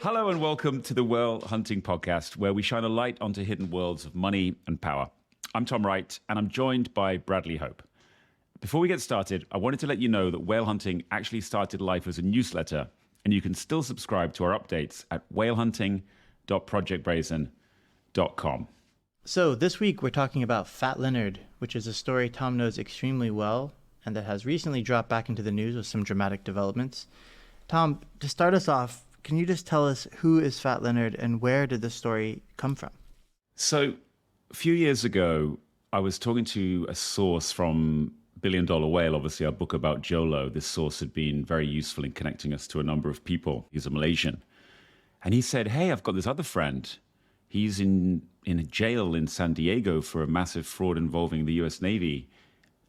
Hello and welcome to the Whale Hunting Podcast, where we shine a light onto hidden worlds of money and power. I'm Tom Wright, and I'm joined by Bradley Hope. Before we get started, I wanted to let you know that Whale Hunting actually started life as a newsletter, and you can still subscribe to our updates at whalehunting.projectbrazen.com. So this week we're talking about Fat Leonard, which is a story Tom knows extremely well and that has recently dropped back into the news with some dramatic developments. Tom, to start us off, can you just tell us who is Fat Leonard and where did this story come from? So a few years ago, I was talking to a source from Billion Dollar Whale, obviously our book about Jolo. This source had been very useful in connecting us to a number of people. He's a Malaysian. And he said, hey, I've got this other friend. He's in a jail in San Diego for a massive fraud involving the U.S. Navy.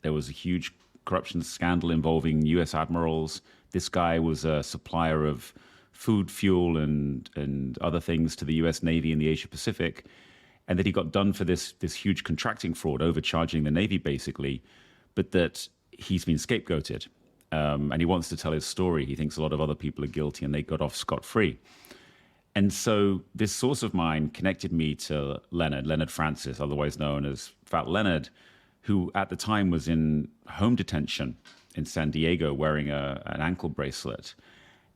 There was a huge corruption scandal involving U.S. admirals. This guy was a supplier of food, fuel, and other things to the U.S. Navy in the Asia Pacific, and that he got done for this huge contracting fraud, overcharging the Navy basically, but that he's been scapegoated, and he wants to tell his story. He thinks a lot of other people are guilty and they got off scot-free. And so this source of mine connected me to Leonard Francis, otherwise known as Fat Leonard, who at the time was in home detention in San Diego wearing an ankle bracelet.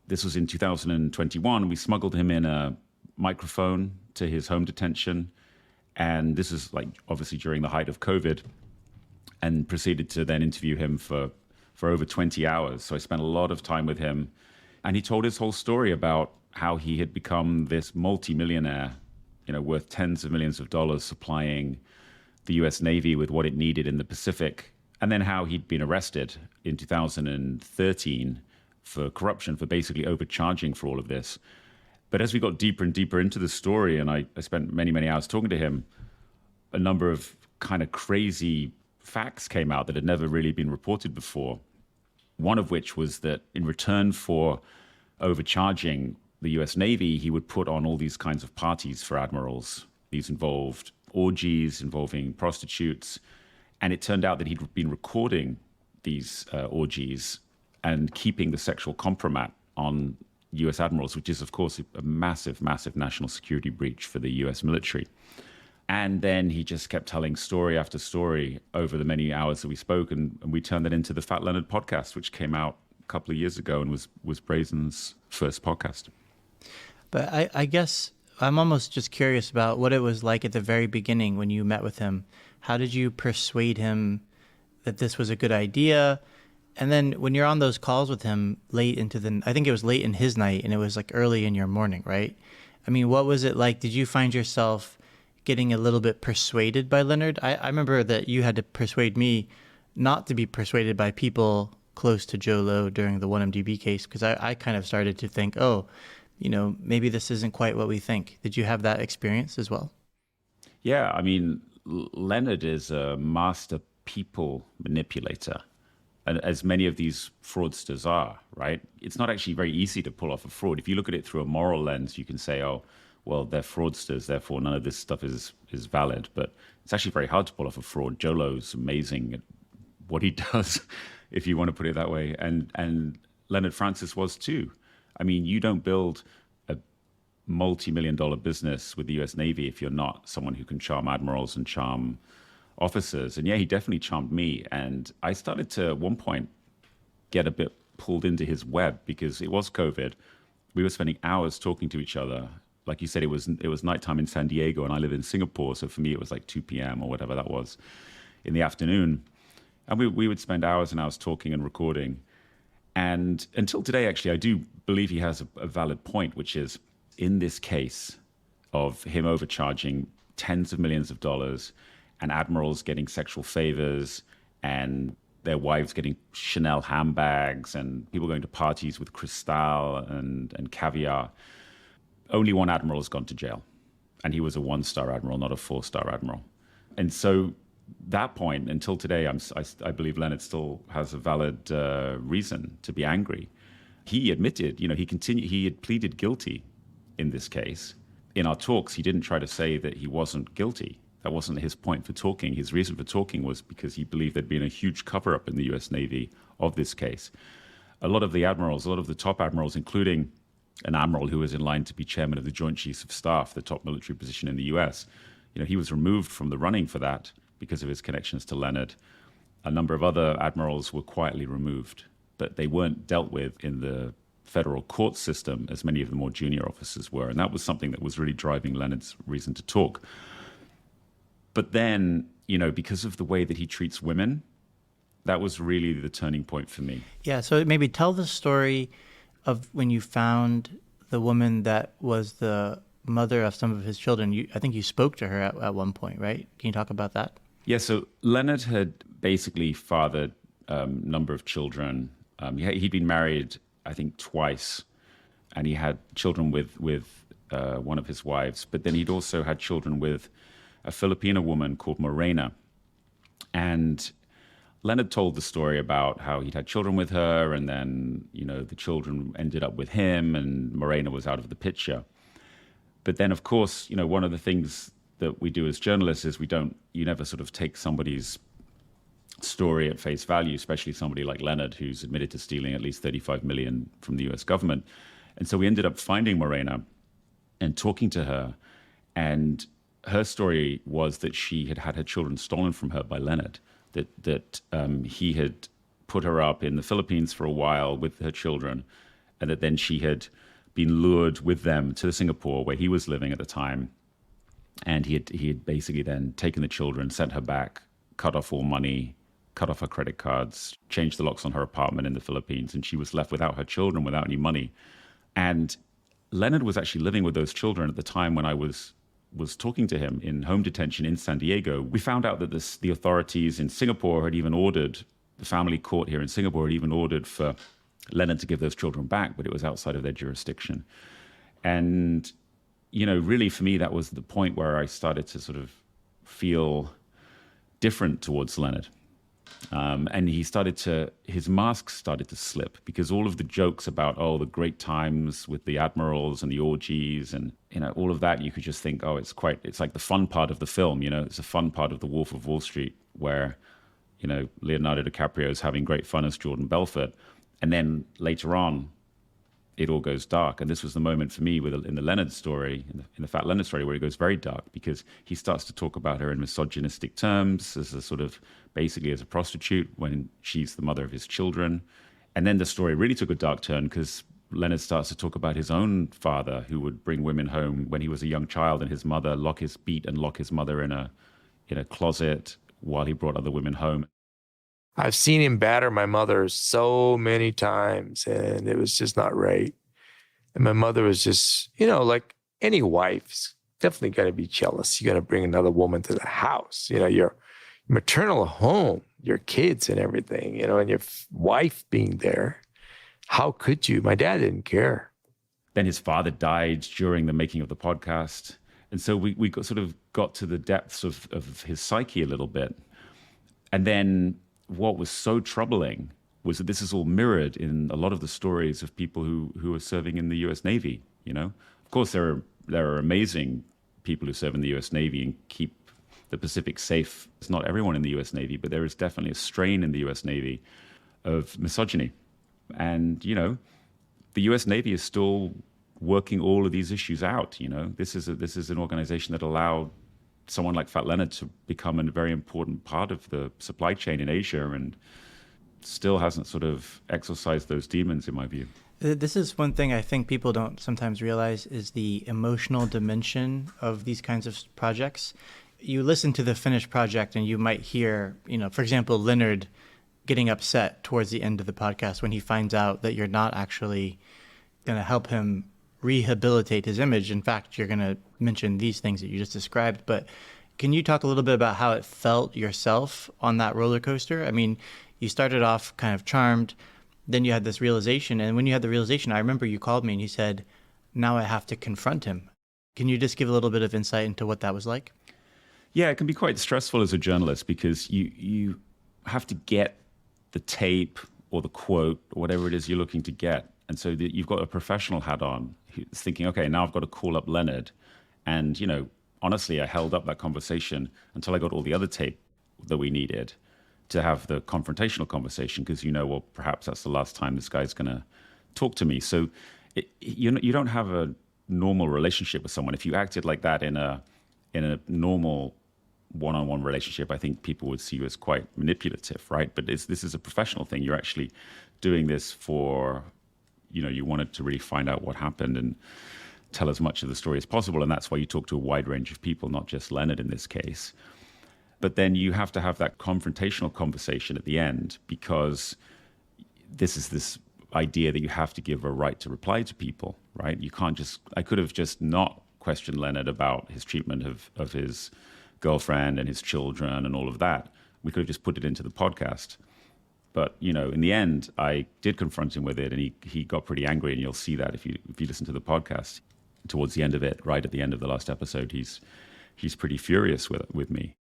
This was in 2021. We smuggled him in a microphone to his home detention. And this is like obviously during the height of COVID, and proceeded to then interview him for over 20 hours. So I spent a lot of time with him. And he told his whole story about how he had become this multimillionaire, worth tens of millions of dollars, supplying the US Navy with what it needed in the Pacific. And then how he'd been arrested in 2013 for corruption, for basically overcharging for all of this. But as we got deeper and deeper into the story, and I spent many, many hours talking to him, a number of kind of crazy facts came out that had never really been reported before. One of which was that in return for overcharging the US Navy, he would put on all these kinds of parties for admirals. These involved orgies involving prostitutes. And it turned out that he'd been recording these orgies and keeping the sexual kompromat on US admirals, which is, of course, a massive, massive national security breach for the US military. And then he just kept telling story after story over the many hours that we spoke, and we turned that into the Fat Leonard Podcast, which came out a couple of years ago and was Brazen's first podcast. But I guess I'm almost just curious about what it was like at the very beginning when you met with him. How did you persuade him that this was a good idea? And then when you're on those calls with him I think it was late in his night and it was like early in your morning, right? I mean, what was it like? Did you find yourself getting a little bit persuaded by Leonard? I remember that you had to persuade me not to be persuaded by people close to Jolo during the 1MDB case, because I kind of started to think, maybe this isn't quite what we think. Did you have that experience as well? Yeah, I mean, Leonard is a master people manipulator, and as many of these fraudsters are, right? It's not actually very easy to pull off a fraud. If you look at it through a moral lens, you can say, oh, well, they're fraudsters, therefore none of this stuff is valid. But it's actually very hard to pull off a fraud. Jolo's amazing at what he does, if you want to put it that way. And Leonard Francis was too. I mean, you don't build a multi-million-dollar business with the US Navy if you're not someone who can charm admirals and charm officers. And yeah, he definitely charmed me. And I started to, at one point, get a bit pulled into his web because it was COVID. We were spending hours talking to each other. Like you said, it was nighttime in San Diego and I live in Singapore. So for me, it was like 2 p.m. or whatever that was in the afternoon. And we would spend hours and hours talking and recording. And until today, actually, I do believe he has a valid point, which is in this case of him overcharging tens of millions of dollars and admirals getting sexual favors and their wives getting Chanel handbags and people going to parties with Cristal and caviar. Only one admiral has gone to jail. And he was a 1-star admiral, not a 4-star admiral. And so that point, until today, I believe Leonard still has a valid reason to be angry. He admitted, he had pleaded guilty in this case. In our talks, he didn't try to say that he wasn't guilty. That wasn't his point for talking. His reason for talking was because he believed there'd been a huge cover-up in the US Navy of this case. A lot of the admirals, a lot of the top admirals, including an admiral who was in line to be chairman of the Joint Chiefs of Staff, the top military position in the US. He was removed from the running for that because of his connections to Leonard. A number of other admirals were quietly removed, but they weren't dealt with in the federal court system as many of the more junior officers were. And that was something that was really driving Leonard's reason to talk. But then, because of the way that he treats women, that was really the turning point for me. Yeah, so maybe tell the story of when you found the woman that was the mother of some of his children. I think you spoke to her at one point, right? Can you talk about that? Yeah, so Leonard had basically fathered a number of children. He'd been married, I think, twice, and he had children with one of his wives. But then he'd also had children with a Filipino woman called Morena. And Leonard told the story about how he'd had children with her, and then, the children ended up with him, and Morena was out of the picture. But then, of course, one of the things that we do as journalists is you never sort of take somebody's story at face value, especially somebody like Leonard, who's admitted to stealing at least 35 million from the US government. And so we ended up finding Morena and talking to her. And her story was that she had had her children stolen from her by Leonard, that he had put her up in the Philippines for a while with her children, and that then she had been lured with them to Singapore, where he was living at the time. And he had basically then taken the children, sent her back, cut off all money, cut off her credit cards, changed the locks on her apartment in the Philippines, and she was left without her children, without any money. And Leonard was actually living with those children at the time when I was talking to him in home detention in San Diego. We found out that the authorities in Singapore had even ordered, the family court here in Singapore had even ordered for Leonard to give those children back, but it was outside of their jurisdiction. And really for me, that was the point where I started to sort of feel different towards Leonard. And his mask started to slip, because all of the jokes about, the great times with the admirals and the orgies and, all of that, you could just think, it's like the fun part of the film, it's a fun part of The Wolf of Wall Street where, Leonardo DiCaprio is having great fun as Jordan Belfort. And then later on, it all goes dark. And this was the moment for me in the Leonard story, in the Fat Leonard story, where it goes very dark, because he starts to talk about her in misogynistic terms as a sort of, basically as a prostitute when she's the mother of his children. And then the story really took a dark turn, because Leonard starts to talk about his own father, who would bring women home when he was a young child, and his mother lock his mother in a closet while he brought other women home. I've seen him batter my mother so many times, and it was just not right. And my mother was just, like any wife's definitely got to be jealous. You got to bring another woman to the house, your maternal home, your kids and everything, and your wife being there. How could you? My dad didn't care. Then his father died during the making of the podcast. And so we got to the depths of his psyche a little bit. And then what was so troubling was that this is all mirrored in a lot of the stories of people who are serving in the U.S. Navy. Of course, there are amazing people who serve in the U.S. Navy and keep the Pacific safe. It's not everyone in the U.S. Navy, but there is definitely a strain in the U.S. Navy of misogyny. And, the U.S. Navy is still working all of these issues out. This is an organization that allowed someone like Fat Leonard to become a very important part of the supply chain in Asia, and still hasn't sort of exorcised those demons, in my view. This is one thing I think people don't sometimes realize, is the emotional dimension of these kinds of projects. You listen to the finished project and you might hear, for example, Leonard getting upset towards the end of the podcast when he finds out that you're not actually going to help him rehabilitate his image. In fact, you're going to mention these things that you just described. But can you talk a little bit about how it felt yourself on that roller coaster? I mean, you started off kind of charmed, then you had this realization. And when you had the realization, I remember you called me and you said, now I have to confront him. Can you just give a little bit of insight into what that was like? Yeah, it can be quite stressful as a journalist, because you have to get the tape or the quote or whatever it is you're looking to get. And so you've got a professional hat on, who's thinking, okay, now I've got to call up Leonard. And, honestly, I held up that conversation until I got all the other tape that we needed to have the confrontational conversation, because, well, perhaps that's the last time this guy's going to talk to me. So You don't have a normal relationship with someone. If you acted like that in a normal one-on-one relationship, I think people would see you as quite manipulative, right? But this is a professional thing. You're actually doing this for, you wanted to really find out what happened and tell as much of the story as possible. And that's why you talk to a wide range of people, not just Leonard in this case. But then you have to have that confrontational conversation at the end, because this idea that you have to give a right to reply to people, right? I could have just not questioned Leonard about his treatment of his girlfriend and his children and all of that. We could have just put it into the podcast. But, in the end, I did confront him with it, and he got pretty angry, and you'll see that if you listen to the podcast. Towards the end of it, right at the end of the last episode, he's pretty furious with me.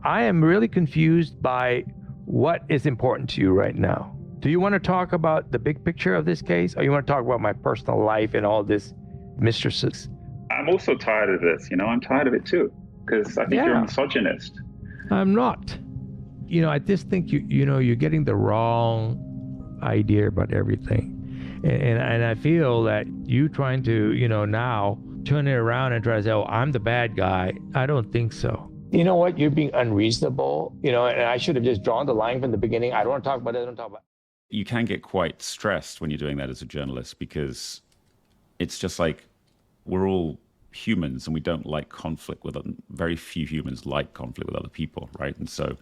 I am really confused by what is important to you right now. Do you want to talk about the big picture of this case, or you want to talk about my personal life and all this mistresses? I'm also tired of this. I'm tired of it too, because I think you're a misogynist. I'm not. I just think you're getting the wrong idea about everything. And I feel that you trying to, now turn it around and try to say, oh, I'm the bad guy. I don't think so. You know what? You're being unreasonable, and I should have just drawn the line from the beginning. I don't want to talk about it. I don't talk about it. You can get quite stressed when you're doing that as a journalist, because it's just like we're all humans and we don't like conflict with them. Very few humans like conflict with other people, right? And so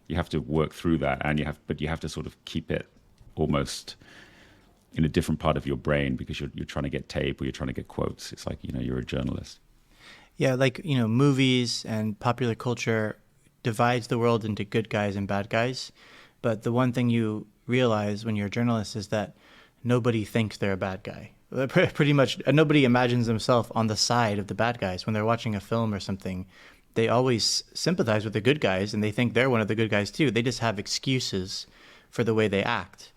you have to work through that, but you have to sort of keep it almost in a different part of your brain, because you're trying to get tape or you're trying to get quotes. It's like, you're a journalist. Yeah, like, movies and popular culture divides the world into good guys and bad guys. But the one thing you realize when you're a journalist is that nobody thinks they're a bad guy. Pretty much nobody imagines themselves on the side of the bad guys. When they're watching a film or something, they always sympathize with the good guys and they think they're one of the good guys too. They just have excuses for the way they act,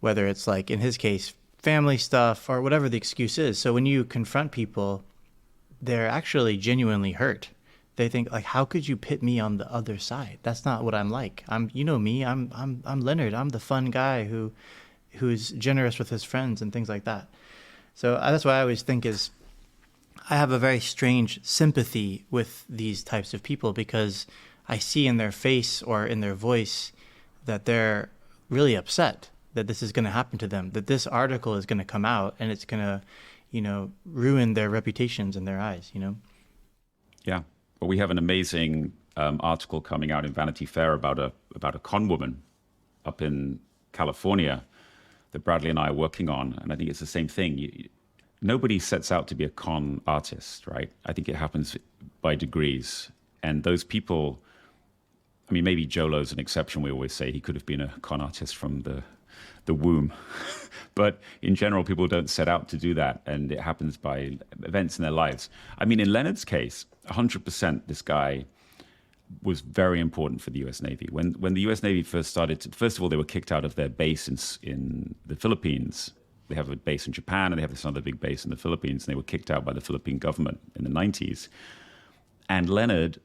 whether it's like, in his case, family stuff or whatever the excuse is. So when you confront people, they're actually genuinely hurt. They think, like, how could you pit me on the other side? That's not what I'm like. Me. I'm Leonard. I'm the fun guy who's generous with his friends and things like that. So that's what I always think is, I have a very strange sympathy with these types of people, because I see in their face or in their voice that they're really upset that this is going to happen to them, that this article is going to come out and it's going to, ruin their reputations in their eyes, Yeah. Well, we have an amazing article coming out in Vanity Fair about a con woman up in California that Bradley and I are working on. And I think it's the same thing. Nobody sets out to be a con artist, right? I think it happens by degrees. And those people, maybe Jolo's an exception. We always say he could have been a con artist from the womb. But in general, people don't set out to do that. And it happens by events in their lives. In Leonard's case, 100% this guy was very important for the U.S. Navy. When the U.S. Navy first started, first of all, they were kicked out of their base in the Philippines. They have a base in Japan, and they have this other big base in the Philippines. And they were kicked out by the Philippine government in the 90s. And Leonard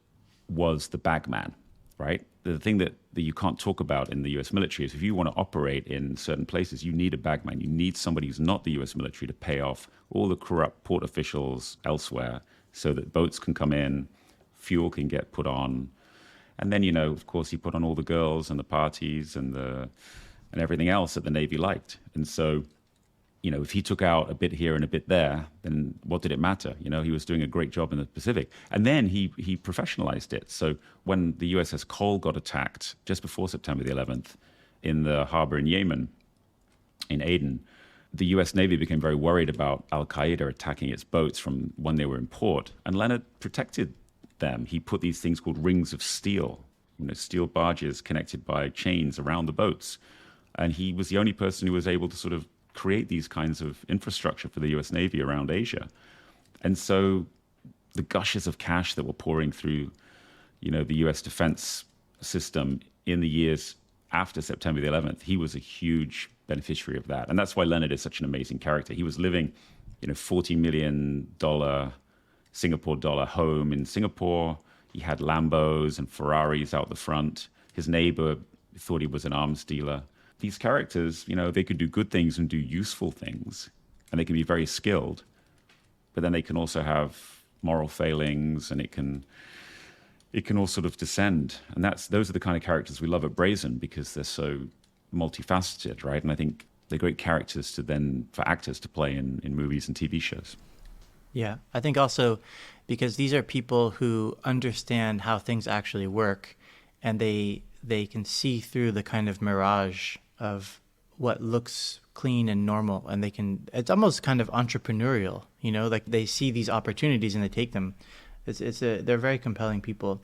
was the bagman, right? The thing that you can't talk about in the U.S. military is if you want to operate in certain places, you need a bagman. You need somebody who's not the U.S. military to pay off all the corrupt port officials elsewhere so that boats can come in, fuel can get put on. And then, of course, he put on all the girls and the parties and everything else that the Navy liked. And so, if he took out a bit here and a bit there, then what did it matter? He was doing a great job in the Pacific. And then he professionalized it. So when the USS Cole got attacked just before September the 11th in the harbor in Yemen, in Aden, the US Navy became very worried about Al-Qaeda attacking its boats from when they were in port. And Leonard protected them. He put these things called rings of steel, steel barges connected by chains around the boats. And he was the only person who was able to sort of create these kinds of infrastructure for the US Navy around Asia. And so the gushes of cash that were pouring through, the US defense system in the years after September the 11th, he was a huge beneficiary of that. And that's why Leonard is such an amazing character. He was living in a $40 million Singapore dollar home in Singapore. He had Lambos and Ferraris out the front. His neighbor thought he was an arms dealer. These characters, they could do good things and do useful things. and they can be very skilled, but then they can also have moral failings, and it can all sort of descend. And those are the kind of characters we love at Brazen, because they're so multifaceted, right? And I think they're great characters for actors to play in movies and TV shows. Yeah, I think also because these are people who understand how things actually work, and they can see through the kind of mirage of what looks clean and normal, and it's almost kind of entrepreneurial, like they see these opportunities and they take them. They're very compelling people.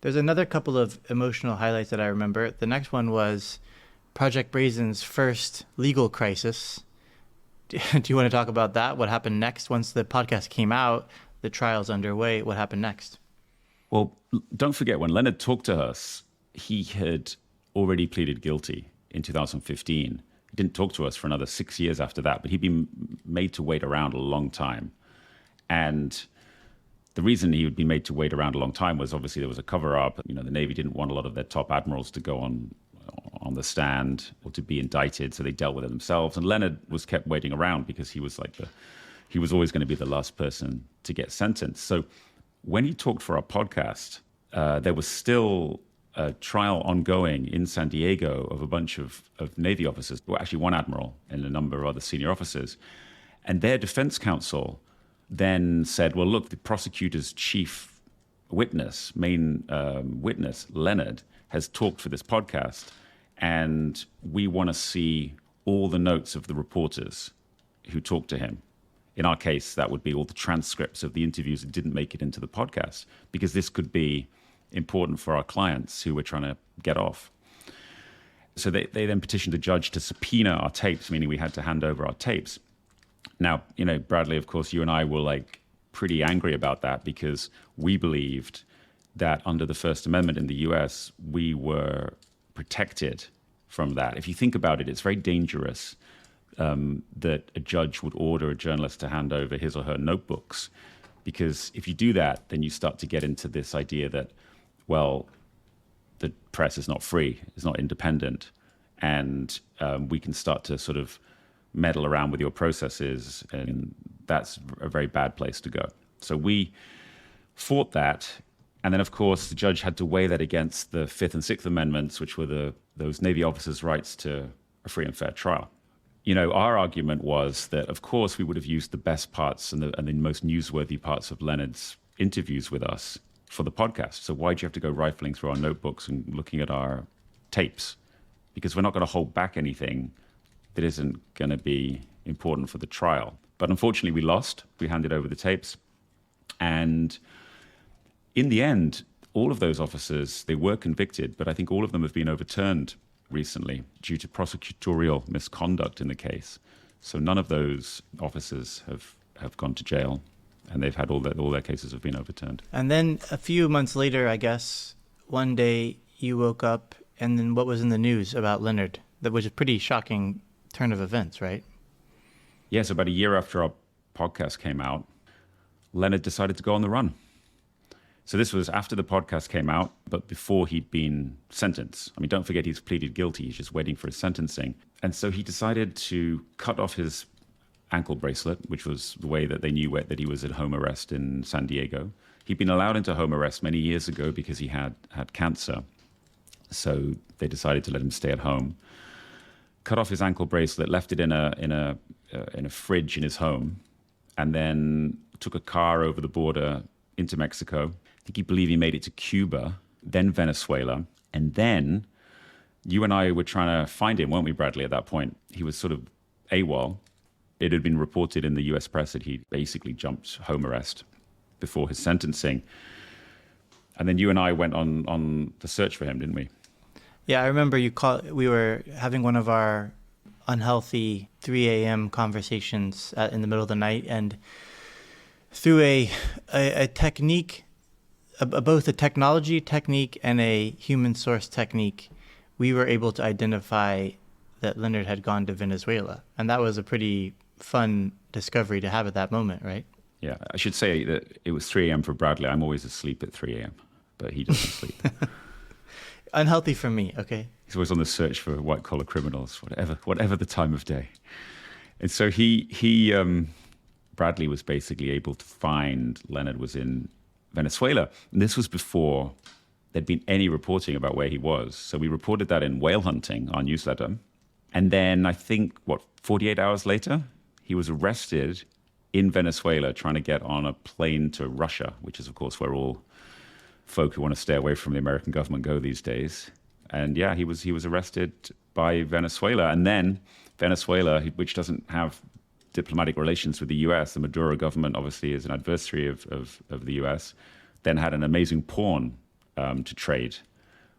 There's another couple of emotional highlights that I remember. The next one was Project Brazen's first legal crisis. Do you want to talk about that? What happened next? Once the podcast came out, the trial's underway. What happened next? Well, don't forget, when Leonard talked to us, he had already pleaded guilty in 2015. He didn't talk to us for another 6 years after that, but he'd been made to wait around a long time. And the reason he would be made to wait around a long time was obviously there was a cover-up. The Navy didn't want a lot of their top admirals to go on the stand or to be indicted, so they dealt with it themselves. And Leonard was kept waiting around because he was he was always going to be the last person to get sentenced. So when he talked for our podcast, there was still a trial ongoing in San Diego of a bunch of Navy officers, well, actually one admiral and a number of other senior officers. And their defense counsel then said, well, look, the prosecutor's chief witness, main witness, Leonard, has talked for this podcast, and we want to see all the notes of the reporters who talked to him. In our case, that would be all the transcripts of the interviews that didn't make it into the podcast, because this could be important for our clients who were trying to get off. So they then petitioned the judge to subpoena our tapes, meaning we had to hand over our tapes. Now, Bradley, of course, you and I were pretty angry about that, because we believed that under the First Amendment in the US, we were protected from that. If you think about it, it's very dangerous that a judge would order a journalist to hand over his or her notebooks, because if you do that, then you start to get into this idea that, well, the press is not free, it's not independent, and we can start to sort of meddle around with your processes, and that's a very bad place to go. So we fought that, and then, of course, the judge had to weigh that against the Fifth and Sixth Amendments, which were those Navy officers' rights to a free and fair trial. Our argument was that, of course, we would have used the best parts and the most newsworthy parts of Leonard's interviews with us for the podcast. So why do you have to go rifling through our notebooks and looking at our tapes? Because we're not going to hold back anything that isn't going to be important for the trial. But unfortunately, we lost. We handed over the tapes. And in the end, all of those officers, they were convicted, but I think all of them have been overturned recently due to prosecutorial misconduct in the case. So none of those officers have gone to jail, and they've had all their cases have been overturned. And then a few months later, I guess, one day you woke up, and then what was in the news about Leonard? That was a pretty shocking turn of events, right? Yes, about a year after our podcast came out, Leonard decided to go on the run. So this was after the podcast came out, but before he'd been sentenced. I mean, don't forget he's pleaded guilty. He's just waiting for his sentencing. And so he decided to cut off his ankle bracelet, which was the way that they knew that he was at home arrest in San Diego. He'd been allowed into home arrest many years ago because he had cancer. So they decided to let him stay at home. Cut off his ankle bracelet, left it in a fridge in his home, and then took a car over the border into Mexico. I think he believed he made it to Cuba, then Venezuela, and then you and I were trying to find him, weren't we, Bradley, at that point? He was sort of AWOL. It had been reported in the US press that he basically jumped home arrest before his sentencing. And then you and I went on the search for him, didn't we? Yeah, I remember we were having one of our unhealthy 3 a.m. conversations in the middle of the night, and through a technique, both a technology technique and a human source technique, we were able to identify that Leonard had gone to Venezuela. And that was a pretty fun discovery to have at that moment, right? Yeah, I should say that it was 3 a.m. for Bradley. I'm always asleep at 3 a.m., but he doesn't sleep. Unhealthy for me, okay? He's always on the search for white-collar criminals, whatever the time of day. And so Bradley was basically able to find Leonard was in Venezuela. And this was before there'd been any reporting about where he was. So we reported that in Whale Hunting, our newsletter. And then I think, 48 hours later, he was arrested in Venezuela trying to get on a plane to Russia, which is, of course, where all folk who want to stay away from the American government go these days. And yeah, he was arrested by Venezuela. And then Venezuela, which doesn't have diplomatic relations with the US, the Maduro government obviously is an adversary of the US, then had an amazing pawn to trade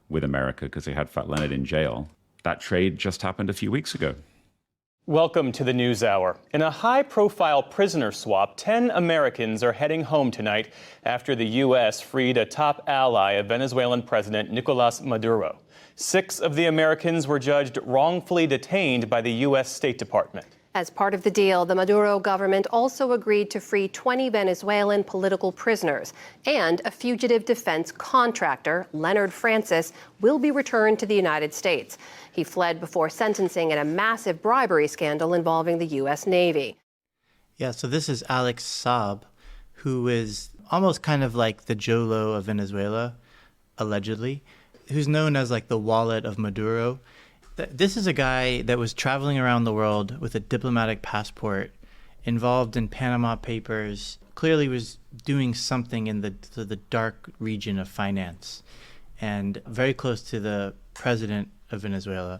with America because they had Fat Leonard in jail. That trade just happened a few weeks ago. Welcome to the News Hour. In a high-profile prisoner swap, 10 Americans are heading home tonight after the U.S. freed a top ally of Venezuelan President Nicolas Maduro. 6 of the Americans were judged wrongfully detained by the U.S. State Department. As part of the deal, the Maduro government also agreed to free 20 Venezuelan political prisoners, and a fugitive defense contractor, Leonard Francis, will be returned to the United States. He fled before sentencing in a massive bribery scandal involving the U.S. Navy. Yeah, so this is Alex Saab, who is almost kind of like the Jolo of Venezuela, allegedly, who's known as like the wallet of Maduro. This is a guy that was traveling around the world with a diplomatic passport, involved in Panama Papers, clearly was doing something in the dark region of finance, and very close to the president of Venezuela.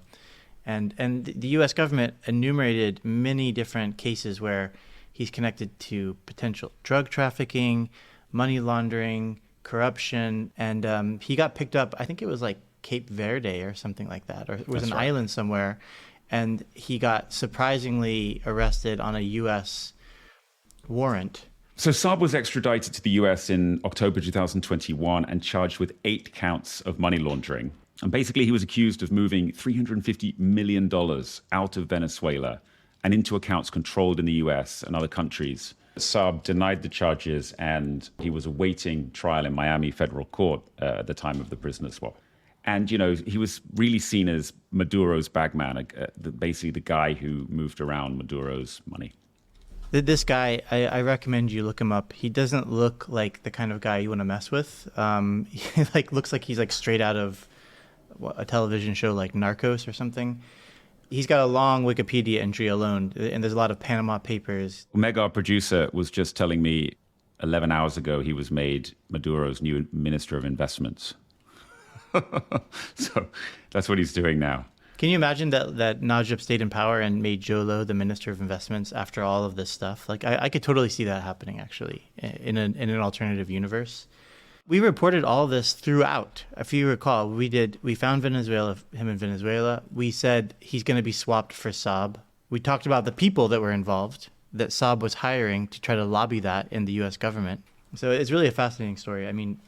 And the U.S. government enumerated many different cases where he's connected to potential drug trafficking, money laundering, corruption, and he got picked up, I think it was like Cape Verde or something like that, or it was an island somewhere, and he got surprisingly arrested on a U.S. warrant. So Saab was extradited to the U.S. in October 2021 and charged with 8 counts of money laundering. And basically, he was accused of moving $350 million out of Venezuela and into accounts controlled in the U.S. and other countries. Saab denied the charges, and he was awaiting trial in Miami federal court at the time of the prisoner swap. And, he was really seen as Maduro's bagman, basically the guy who moved around Maduro's money. This guy, I recommend you look him up. He doesn't look like the kind of guy you want to mess with. He looks like he's straight out of a television show like Narcos or something. He's got a long Wikipedia entry alone, and there's a lot of Panama Papers. Meg, our producer, was just telling me 11 hours ago he was made Maduro's new Minister of Investments. So that's what he's doing now. Can you imagine that Najib stayed in power and made Jolo the Minister of Investments after all of this stuff? I could totally see that happening, actually, in an alternative universe. We reported all of this throughout. If you recall, we found him in Venezuela. We said he's going to be swapped for Saab. We talked about the people that were involved, that Saab was hiring to try to lobby that in the U.S. government. So it's really a fascinating story. I mean,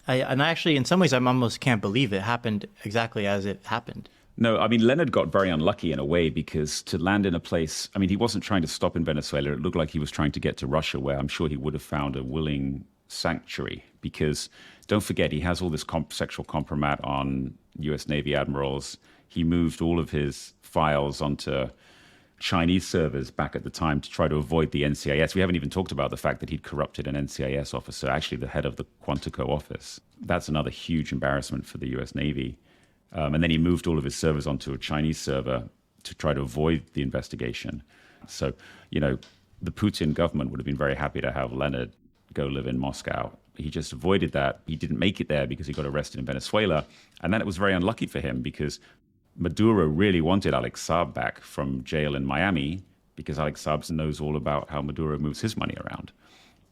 I actually, in some ways, I almost can't believe it happened exactly as it happened. No, I mean, Leonard got very unlucky in a way, because to land in a place, I mean, he wasn't trying to stop in Venezuela. It looked like he was trying to get to Russia, where I'm sure he would have found a willing sanctuary, because don't forget, he has all this sexual kompromat on U.S. Navy admirals. He moved all of his files onto Chinese servers back at the time to try to avoid the NCIS. We haven't even talked about the fact that he'd corrupted an NCIS officer, actually the head of the Quantico office. That's another huge embarrassment for the U.S. Navy. And then he moved all of his servers onto a Chinese server to try to avoid the investigation. So, the Putin government would have been very happy to have Leonard go live in Moscow. He just avoided that. He didn't make it there because he got arrested in Venezuela. And then it was very unlucky for him, because Maduro really wanted Alex Saab back from jail in Miami, because Alex Saab knows all about how Maduro moves his money around.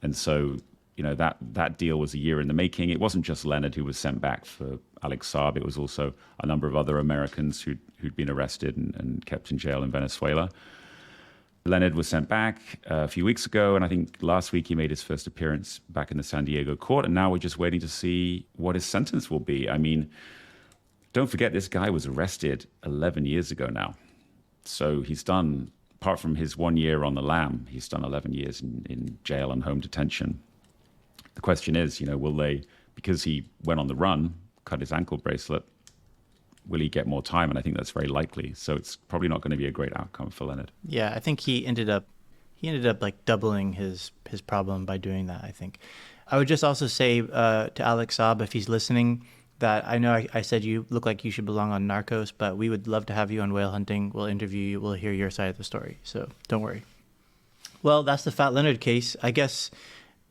And so, that deal was a year in the making. It wasn't just Leonard who was sent back for Alex Saab. It was also a number of other Americans who'd been arrested and kept in jail in Venezuela. Leonard was sent back a few weeks ago, and I think last week he made his first appearance back in the San Diego court, and now we're just waiting to see what his sentence will be. I mean, don't forget, this guy was arrested 11 years ago now. So he's done, apart from his 1 year on the lam, he's done 11 years in jail and home detention. The question is, will they, because he went on the run, cut his ankle bracelet, will he get more time? And I think that's very likely. So it's probably not going to be a great outcome for Leonard. Yeah, I think he ended up like doubling his problem by doing that, I think. I would just also say to Alex Saab, if he's listening, that I know I said you look like you should belong on Narcos, but we would love to have you on Whale Hunting. We'll interview you. We'll hear your side of the story. So don't worry. Well, that's the Fat Leonard case. I guess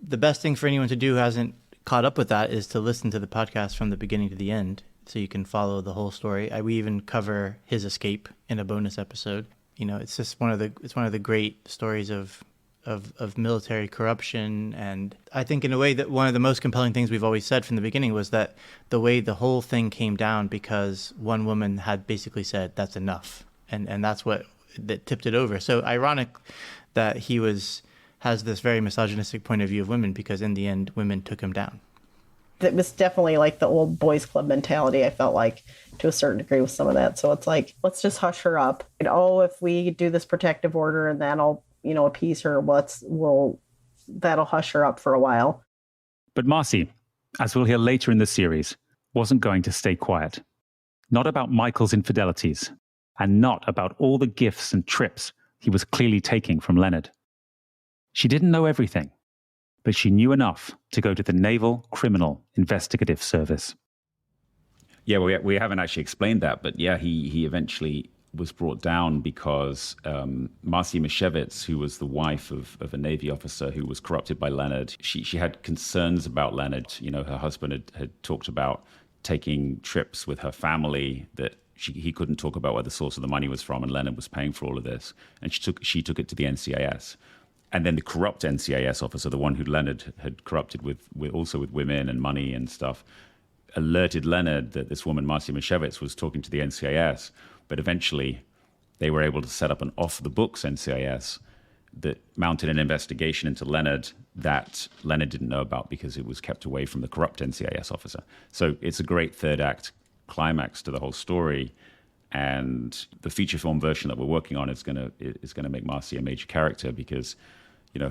the best thing for anyone to do who hasn't caught up with that is to listen to the podcast from the beginning to the end, so you can follow the whole story. We even cover his escape in a bonus episode. You know, it's just one of the great stories of military corruption. And I think in a way that one of the most compelling things we've always said from the beginning was that the way the whole thing came down because one woman had basically said, that's enough. And that's what that tipped it over. So ironic that he has this very misogynistic point of view of women, because in the end, women took him down. It was definitely like the old boys club mentality, I felt like, to a certain degree with some of that. So it's like, let's just hush her up. And, if we do this protective order and that'll, appease her, that'll hush her up for a while. But Marcy, as we'll hear later in the series, wasn't going to stay quiet. Not about Michael's infidelities, and not about all the gifts and trips he was clearly taking from Leonard. She didn't know everything, but she knew enough to go to the Naval Criminal Investigative Service. Yeah, we haven't actually explained that, but yeah, he eventually was brought down because Marcy Mishevitz, who was the wife of a Navy officer who was corrupted by Leonard, she had concerns about Leonard. Her husband had talked about taking trips with her family that he couldn't talk about where the source of the money was from, and Leonard was paying for all of this. And she took it to the NCIS. And then the corrupt NCIS officer, the one who Leonard had corrupted with women and money and stuff, alerted Leonard that this woman, Marcy Mishevitz, was talking to the NCIS. But eventually, they were able to set up an off-the-books NCIS that mounted an investigation into Leonard that Leonard didn't know about because it was kept away from the corrupt NCIS officer. So it's a great third act climax to the whole story. And the feature film version that we're working on is going to make Marcy a major character because,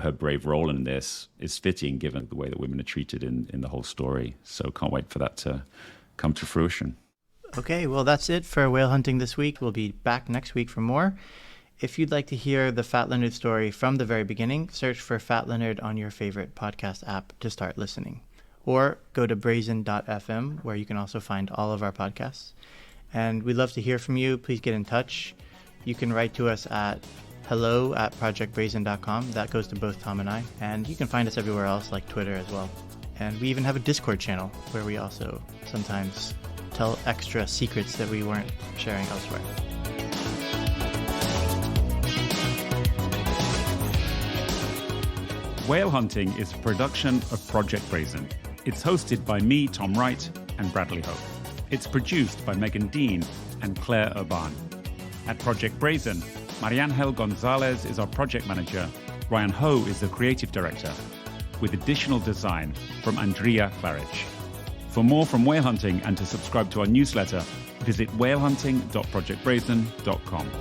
her brave role in this is fitting given the way that women are treated in the whole story. So can't wait for that to come to fruition. Okay, well, that's it for Whale Hunting this week. We'll be back next week for more. If you'd like to hear the Fat Leonard story from the very beginning, search for Fat Leonard on your favorite podcast app to start listening. Or go to brazen.fm, where you can also find all of our podcasts. And we'd love to hear from you. Please get in touch. You can write to us at hello@projectbrazen.com. That goes to both Tom and I. And you can find us everywhere else, like Twitter as well. And we even have a Discord channel where we also sometimes tell extra secrets that we weren't sharing elsewhere. Whale Hunting is a production of Project Brazen. It's hosted by me, Tom Wright, and Bradley Hope. It's produced by Megan Dean and Claire Urban. At Project Brazen, Mariangel Gonzalez is our project manager. Ryan Ho is the creative director, with additional design from Andrea Claridge. For more from Whale Hunting and to subscribe to our newsletter, visit whalehunting.projectbrazen.com.